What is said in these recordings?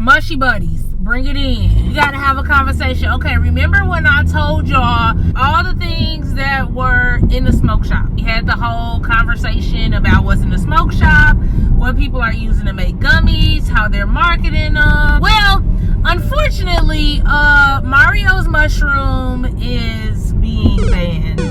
Mushie buddies, bring it in. You gotta have a conversation. Okay, remember when I told y'all all the things that were in the smoke shop? We had the whole conversation about what's in the smoke shop, what people are using to make gummies, how they're marketing them. Well, unfortunately, Mario's mushroom is being banned.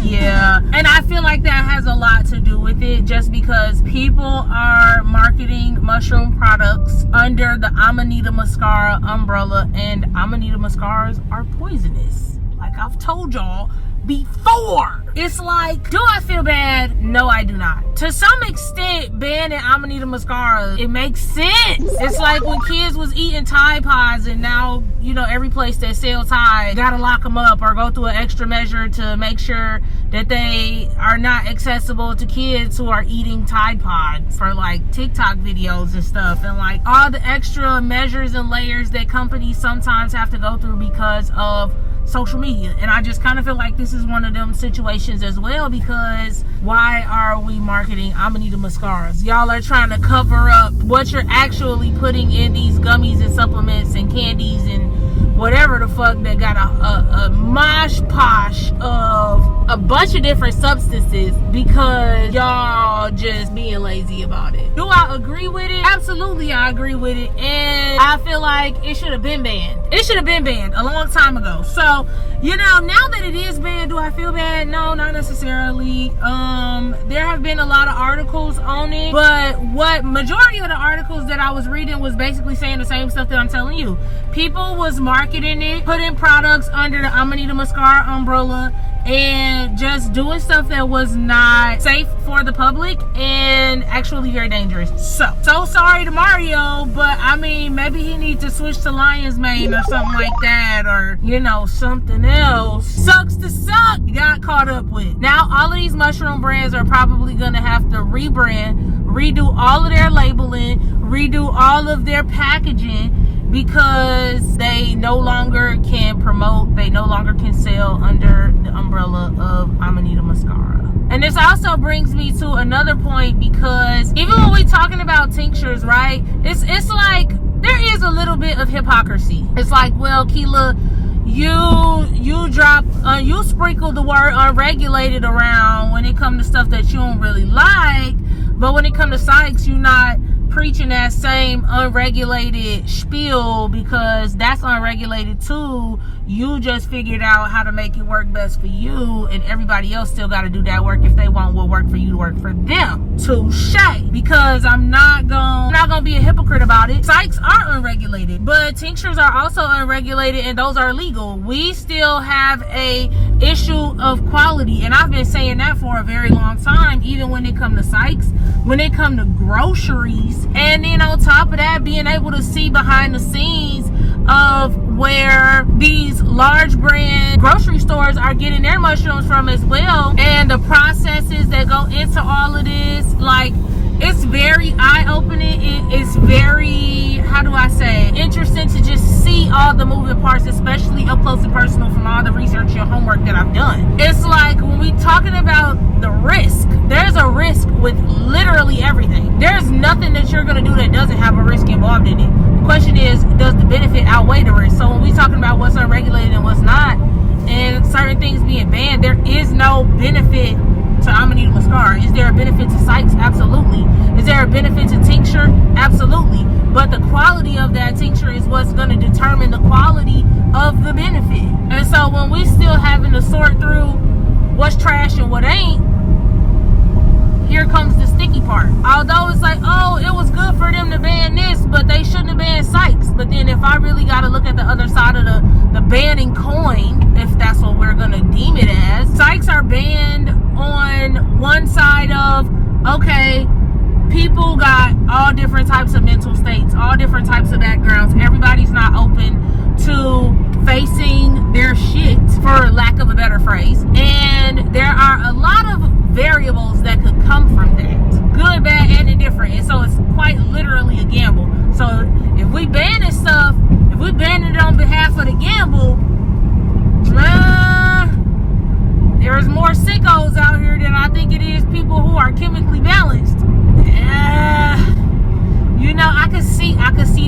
Yeah, and I feel like that has a lot to do with it, just because people are marketing mushroom products under the Amanita mascara umbrella, and Amanita mascaras are poisonous, like I've told y'all before. It's like, do I feel bad? No, I do not. To some extent, banning Amanita mascara, it makes sense. It's like when kids was eating Tide Pods, and now, you know, every place that sells Tide gotta lock them up or go through an extra measure to make sure that they are not accessible to kids who are eating Tide Pods for like TikTok videos and stuff, and like all the extra measures and layers that companies sometimes have to go through because of social media. And I just kind of feel like this is one of them situations as well, because why are we marketing Amanita mascaras? Y'all are trying to cover up what you're actually putting in these gummies and supplements and candies and whatever the fuck that got a mosh posh of a bunch of different substances, because y'all just being lazy about it. Do I agree with it? Absolutely, I agree with it, and I feel like it should have been banned. It should have been banned a long time ago. So, you know, now that it is banned, do I feel bad? No, not necessarily. There have been a lot of articles on it, but what majority of the articles that I was reading was basically saying the same stuff that I'm telling you. People was marketing it, putting products under the Amanita mascara umbrella, and just doing stuff that was not safe for the public and actually very dangerous. So sorry to Mario, but I mean, maybe he needs to switch to lion's mane or something like that, or, you know, something else. Sucks to suck. You got caught up with. Now all of these mushroom brands are probably gonna have to rebrand, redo all of their labeling, redo all of their packaging, because they no longer can promote, they no longer can sell under the umbrella of Amanita mascara. And this also brings me to another point, because even when we're talking about tinctures, right, it's like there is a little bit of hypocrisy. It's like, well, Keela, you sprinkle the word unregulated around when it comes to stuff that you don't really like, but when it comes to Sykes, you're not preaching that same unregulated spiel, because that's unregulated too. You just figured out how to make it work best for you, and everybody else still got to do that work if they want what work for you to work for them. Touche. Because I'm not gonna be a hypocrite about it. Sykes are unregulated, but tinctures are also unregulated, and those are legal. We still have a issue of quality, and I've been saying that for a very long time, even when it comes to Sykes, when it comes to groceries. And then on top of that, being able to see behind the scenes of where these large brand grocery stores are getting their mushrooms from as well, and the processes that go into all of this, like, it's very eye-opening. It's very, how do I say, interesting to just see all the moving parts, especially up close and personal from all the research and homework that I've done. It's like, when we talking about the risk, there's a risk with literally everything. There's nothing that you're going to do that doesn't have a risk involved in it. The question is, does the benefit outweigh the risk? So when we talking about what's unregulated and what's not, and certain things being banned, there is no benefit to Amanita mascara. Is there a benefit to Sykes? Absolutely. Is there a benefit to tincture? Absolutely. But the quality of that tincture is what's going to determine the quality of the benefit. And so when we still having to sort through what's trash and what ain't, here comes the sticky part. Although it's like, oh, it was good for them to ban this, but they shouldn't have banned Sykes. But then if I really got to look at the other side of the banning coin, if that's what we're going to deem it as, Sykes are banned on one side of, okay, people got all different types of mental states, all different types of backgrounds. Everybody's not open to facing their shit, for lack of a better phrase. And there are a lot of variables that could come from that, good, bad, and indifferent. And so it's quite literally a gamble. So if we ban this stuff, if we ban it on behalf of the gamble, there's more sickos out here than I think it is people who are chemically balanced. You know, I could see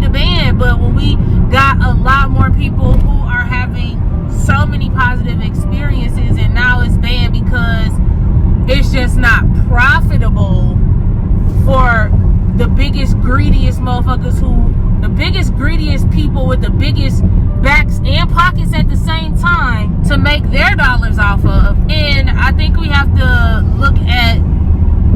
so many positive experiences, and now it's banned because it's just not profitable for the biggest, greediest motherfuckers the biggest, greediest people with the biggest backs and pockets at the same time to make their dollars off of. And I think we have to look at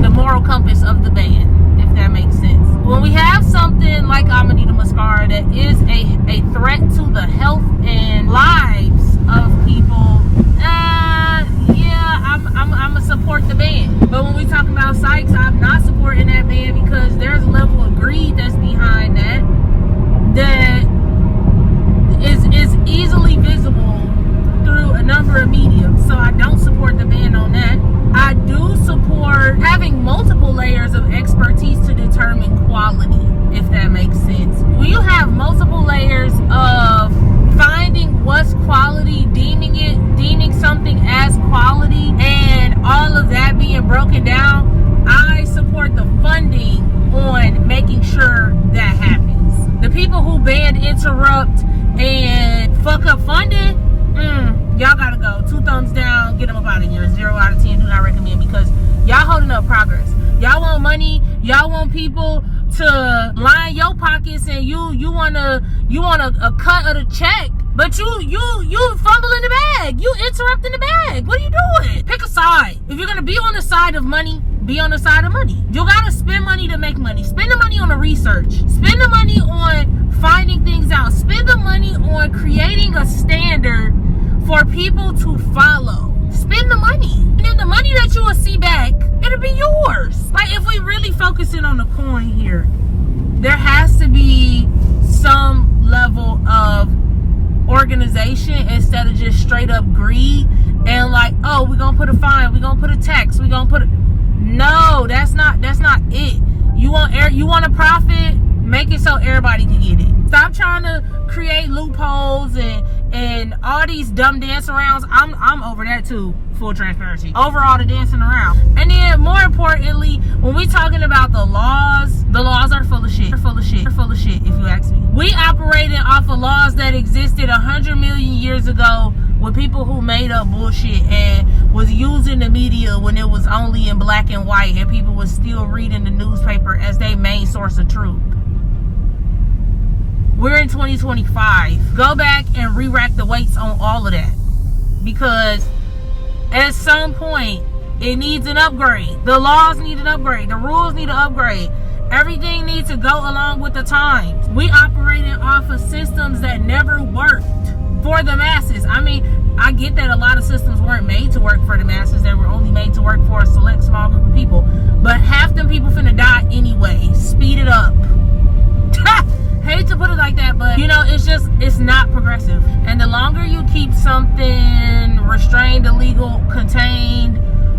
the moral compass of the ban, if that makes sense. When we have something like amanita mascara that is a threat to the health and lives of people, I'm gonna support the ban. But when we talk about Sykes, I'm not supporting that ban because there's a level of greed that's behind that is easily visible through a number of mediums. So I don't support the ban on that. I do support having multiple layers of expertise to determine quality, if that makes sense. When you have multiple layers of finding what's quality, deeming something as quality, and all of that being broken down, I support the funding on making sure that happens. The people who banned, interrupt, and fuck up funding, y'all gotta go. 2 thumbs down, get them up out of here. 0 out of 10, do not recommend, because y'all holding up progress. Y'all want money, y'all want people to line your pockets, and you want a cut of the check, but you fumbling the bag, you interrupting the bag. What are you doing? Pick a side. If you're gonna be on the side of money, be on the side of money. You gotta spend money to make money. Spend the money on the research. Spend the money on finding things out. Spend the money on creating a standard for people to follow. Spend the money. And then the money that you will see back, it'll be yours. Like, if we really focusing on the coin here, there has to be some level of organization instead of just straight up greed and like, oh, we're gonna put a fine, we're gonna put a tax, we're gonna put a... No, that's not it. You want a profit, make it so everybody can get it. Stop trying to create loopholes and all these dumb dance arounds. I'm over that too, full transparency. Over all the dancing around. And then more importantly, when we talking about the laws are full of shit. They're full of shit. They're full of shit, if you ask me. We operating off of laws that existed 100 million years ago with people who made up bullshit and was using the media when it was only in black and white, and people was still reading the newspaper as their main source of truth. We're in 2025. Go back and re-rack the weights on all of that, because at some point it needs an upgrade. The laws need an upgrade. The rules need an upgrade. Everything needs to go along with the times. We operating off of systems that never worked for the masses. I mean, I get that a lot of systems weren't made to work for the masses. They were only made to work for a select small group of people. But half them people finna die anyway. Speed it up. Hate to put it like that, but you know, it's not progressive. And the longer you keep something restrained, illegal, contained,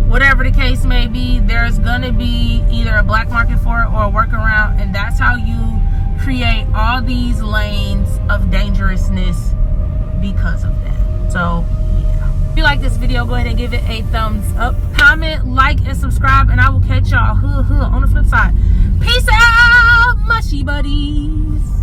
whatever the case may be, there's gonna be either a black market for it or a workaround, and that's how you create all these lanes of dangerousness because of that. So yeah, if you like this video, go ahead and give it a thumbs up, comment, like, and subscribe, and I will catch y'all on the flip side. Peace out, mushy buddies.